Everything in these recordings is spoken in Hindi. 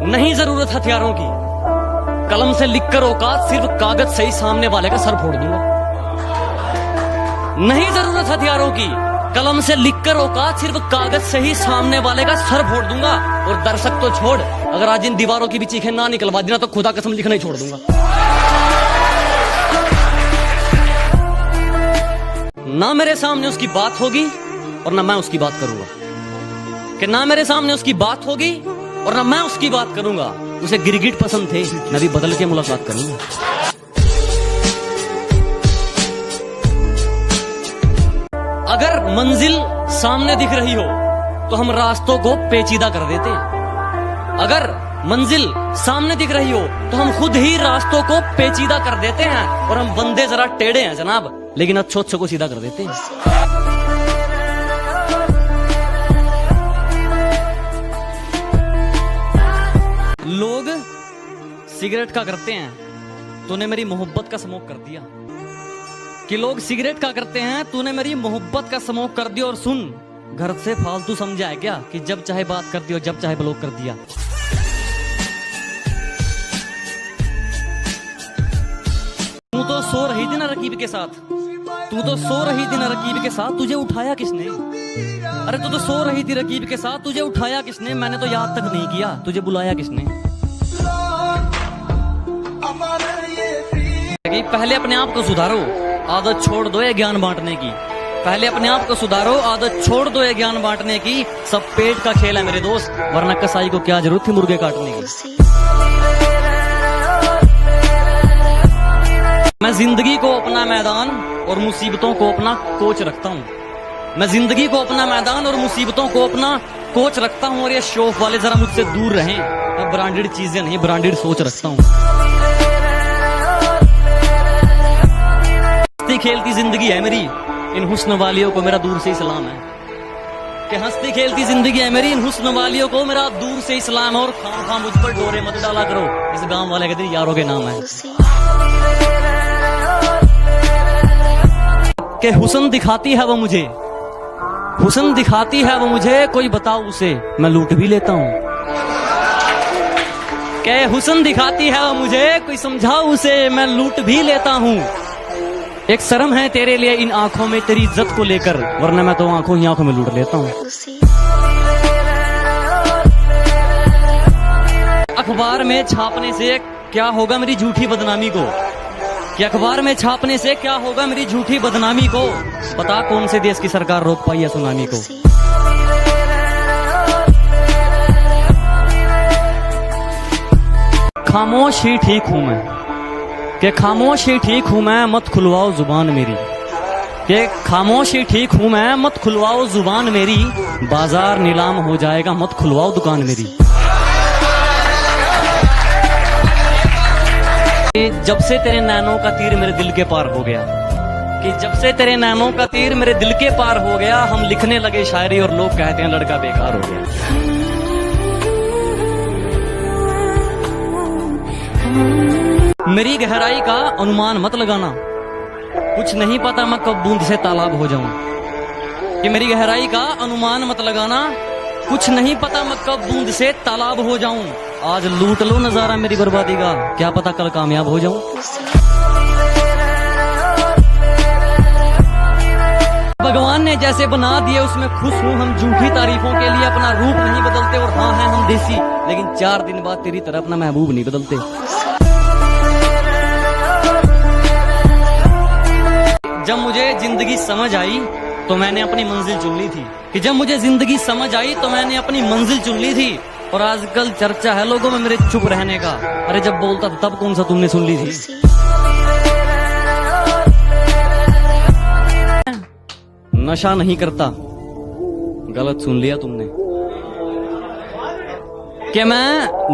नहीं जरूरत हथियारों की, कलम से लिखकर औकात, सिर्फ कागज से ही सामने वाले का सर फोड़ दूंगा। नहीं जरूरत हथियारों की, कलम से लिखकर औकात, सिर्फ कागज से ही सामने वाले का सर फोड़ दूंगा। और दर्शक तो छोड़, अगर आज इन दीवारों की भी चीखें ना निकलवा देना तो खुदा कसम लिखना ही छोड़ दूंगा। ना मेरे सामने उसकी बात होगी और ना मैं उसकी बात करूंगा, कि ना मेरे सामने उसकी बात होगी और ना मैं उसकी बात करूंगा। उसे गिरगिट पसंद थे, मैं भी बदल के मुलाकात करूंगा। अगर मंजिल सामने दिख रही हो तो हम रास्तों को पेचीदा कर देते। अगर मंजिल सामने दिख रही हो तो हम खुद ही रास्तों को पेचीदा कर देते हैं। और हम बंदे जरा टेढ़े हैं जनाब, लेकिन अच्छे को सीधा कर देते हैं। लोग सिगरेट का करते हैं, तूने मेरी मोहब्बत का स्मोक कर दिया। कि लोग सिगरेट का करते हैं, तूने मेरी मोहब्बत का स्मोक कर दिया। और सुन, घर से फालतू समझा है क्या कि जब चाहे बात कर दी और जब चाहे ब्लॉक कर दिया। तू तो सो रही थी ना रकीब के साथ, तू तो सो रही थी ना रकीब के साथ, तुझे उठाया किसने? अरे तू तो सो रही थी रकीब के साथ, तुझे उठाया किसने? मैंने तो याद तक नहीं किया, तुझे बुलाया किसने? पहले अपने आप को सुधारो, आदत छोड़ दो ये ज्ञान बांटने की। पहले अपने आप को सुधारो, आदत छोड़ दो ये ज्ञान बांटने की। सब पेट का खेल है मेरे दोस्त, वरना कसाई को क्या जरूरत थी मुर्गे काटने की। मैं जिंदगी को अपना मैदान और मुसीबतों को अपना कोच रखता हूँ। मैं जिंदगी को अपना मैदान और मुसीबतों को अपना कोच रखता हूँ। और ये शौक वाले जरा मुझसे दूर रहें, मैं ब्रांडेड चीजें नहीं ब्रांडेड सोच रखता हूँ। हंसती खेलती जिंदगी है मेरी, इन हुस्न वालियों को मेरा दूर से ही सलाम है। कि हंसती खेलती जिंदगी है मेरी, इन हुस्न वालियों को मेरा दूर से ही सलाम है। और खां मुझ पर डोरे मत डाला करो, इस गांव वाले के दिन यारों के नाम है। कि हुस्न दिखाती है वो मुझे, हुस्न दिखाती है वो मुझे, कोई बताओ उसे मैं लूट भी लेता हूँ। कि हुस्न दिखाती है वो मुझे, कोई समझाओ उसे मैं लूट भी लेता हूँ। एक शर्म है तेरे लिए इन आंखों में तेरी इज्जत को लेकर, वरना मैं तो आंखों ही आंखों में लूट लेता हूँ। अखबार में छापने से क्या होगा मेरी झूठी बदनामी को? कि अखबार में छापने से क्या होगा मेरी झूठी बदनामी को? बता कौन से देश की सरकार रोक पाई है सुनामी को? खामोश ही ठीक हूं मैं, कि खामोश ही ठीक हूं मैं, मत खुलवाओ जुबान मेरी। कि खामोश ही ठीक हूं मैं, मत खुलवाओ जुबान मेरी। बाजार नीलाम हो जाएगा, मत खुलवाओ दुकान मेरी। जब से तेरे नैनों का तीर मेरे दिल के पार हो गया, कि जब से तेरे नैनों का तीर मेरे दिल के पार हो गया, हम लिखने लगे शायरी और लोग कहते हैं लड़का बेकार हो गया। मेरी गहराई का अनुमान मत लगाना, कुछ नहीं पता मैं कब बूंद से तालाब हो जाऊं। कि मेरी गहराई का अनुमान मत लगाना, कुछ नहीं पता मैं कब बूंद से तालाब हो जाऊं। आज लूट लो नजारा मेरी बर्बादी का, क्या पता कल कामयाब हो जाऊं। भगवान ने जैसे बना दिए उसमें खुश हूं हम, झूठी तारीफों के लिए अपना रूप नहीं बदलते। और हाँ है हम देसी, लेकिन 4 दिन बाद तेरी तरह अपना महबूब नहीं बदलते। जब मुझे जिंदगी समझ आई तो मैंने अपनी मंजिल चुन ली थी। कि जब मुझे जिंदगी समझ आई तो मैंने अपनी मंजिल चुन ली थी। और आजकल चर्चा है लोगों में मेरे चुप रहने का। अरे जब बोलता था तब कौन सा तुमने सुन ली थी? नशा नहीं करता, गलत सुन लिया तुमने। कि मैं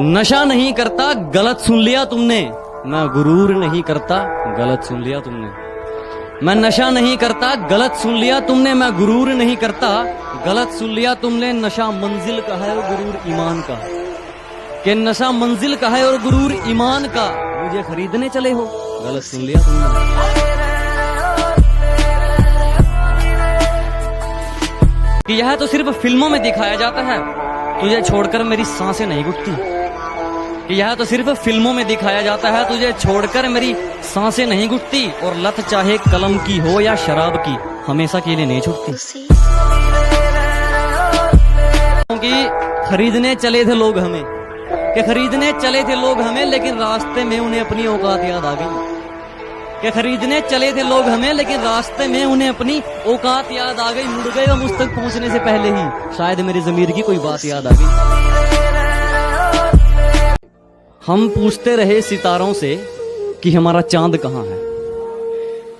नशा नहीं करता, गलत सुन लिया तुमने। मैं गुरूर नहीं करता, गलत सुन लिया तुमने। मैं नशा नहीं करता, गलत सुन लिया तुमने। मैं गुरूर नहीं करता, गलत सुन लिया तुमने। नशा मंजिल का है और गुरूर ईमान का। कि नशा मंजिल का है और गुरूर ईमान का। मुझे खरीदने चले हो, गलत सुन लिया तुमने। कि यह तो सिर्फ फिल्मों में दिखाया जाता है, तुझे छोड़कर मेरी सांसें नहीं घुटती। कि यह तो सिर्फ फिल्मों में दिखाया जाता है, तुझे छोड़कर मेरी सांसें नहीं घुटती, और लत चाहे कलम की हो या शराब की, हमेशा के लिए नहीं छूटती। क्योंकि खरीदने चले थे लोग हमें, कि खरीदने चले थे लोग हमें, लेकिन रास्ते में उन्हें अपनी औकात याद आ गई। कि खरीदने चले थे लोग हमें, लेकिन रास्ते में उन्हें अपनी औकात याद आ गई। मुड़ गए और मुझ तक पहुंचने से पहले ही शायद मेरी ज़मीर की कोई बात याद आ गई। हम पूछते रहे सितारों से कि हमारा चांद कहाँ है।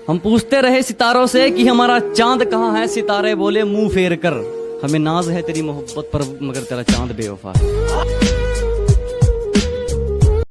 हम पूछते रहे सितारों से कि हमारा चांद कहाँ है। सितारे बोले मुंह फेर कर, हमें नाज है तेरी मोहब्बत पर, मगर तेरा चांद बेवफा है।